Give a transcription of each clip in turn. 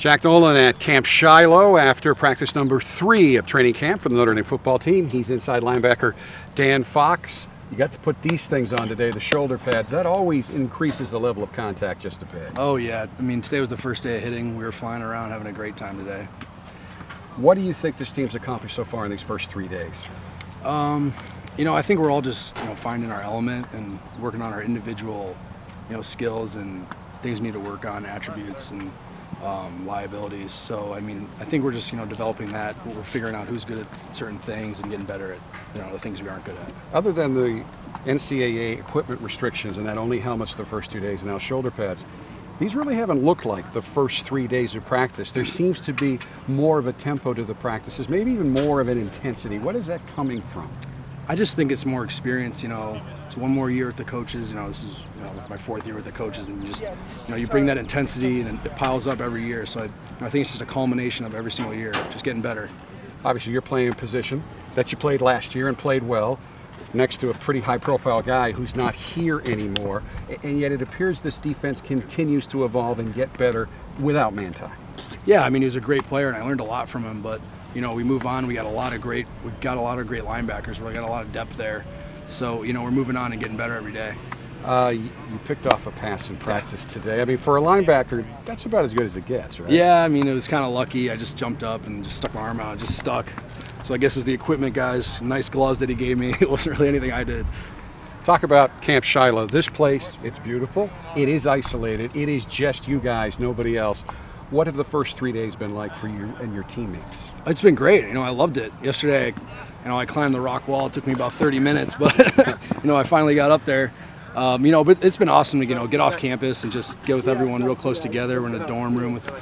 Jack Nolan at Camp Shiloh after practice number 3 of training camp for the Notre Dame football team. He's inside linebacker Dan Fox. You got to put these things on today, the shoulder pads. That always increases the level of contact just a bit. Oh, yeah. I mean, today was the first day of hitting. We were flying around having a great time today. What do you think this team's accomplished so far in these first 3 days? I think we're all just, finding our element and working on our individual, skills and things we need to work on, attributes and liabilities. So, I think we're just, developing that. We're figuring out who's good at certain things and getting better at, the things we aren't good at. Other than the NCAA equipment restrictions and that only helmets the first 2 days and now shoulder pads, these really haven't looked like the first 3 days of practice. There seems to be more of a tempo to the practices, maybe even more of an intensity. What is that coming from? I just think it's more experience. It's one more year with the coaches. This is my 4th year with the coaches, and you bring that intensity, and it piles up every year. So I think it's just a culmination of every single year, just getting better. Obviously, you're playing a position that you played last year and played well, next to a pretty high-profile guy who's not here anymore, and yet it appears this defense continues to evolve and get better without Manti. Yeah, he was a great player, and I learned a lot from him. But we move on. We got a lot of great linebackers. We got a lot of depth there. So we're moving on and getting better every day. You picked off a pass in practice today. For a linebacker, that's about as good as it gets, right? Yeah, it was kind of lucky. I just jumped up and just stuck my arm out. It just stuck. So I guess it was the equipment guy's nice gloves that he gave me. It wasn't really anything I did. Talk about Camp Shiloh. This place, it's beautiful. It is isolated. It is just you guys, nobody else. What have the first 3 days been like for you and your teammates? It's been great. I loved it. Yesterday, I climbed the rock wall. It took me about 30 minutes, but I finally got up there. But it's been awesome to get off campus and just get with everyone real close together. We're in a dorm room with, I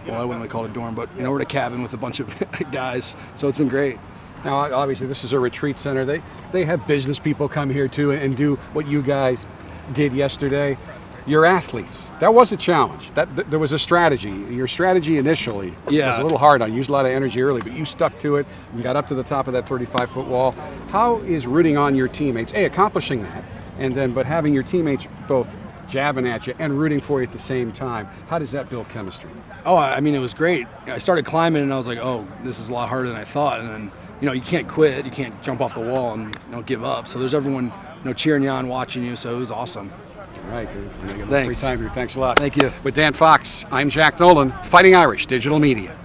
wouldn't really call it a dorm, but we're in a cabin with a bunch of guys. So it's been great. Now, obviously, this is a retreat center. They have business people come here too and do what you guys did yesterday. You're athletes. That was a challenge. There was a strategy. Your strategy initially was a little hard. I used a lot of energy early, but you stuck to it and got up to the top of that 35-foot wall. How is rooting on your teammates, accomplishing that, but having your teammates both jabbing at you and rooting for you at the same time, how does that build chemistry? Oh, it was great. I started climbing and I was like, oh, this is a lot harder than I thought. And then, you can't quit. You can't jump off the wall and give up. So there's everyone, cheering you on, watching you. So it was awesome. All right. Thanks. Free time here. Thanks a lot. Thank you. With Dan Fox, I'm Jack Nolan, Fighting Irish Digital Media.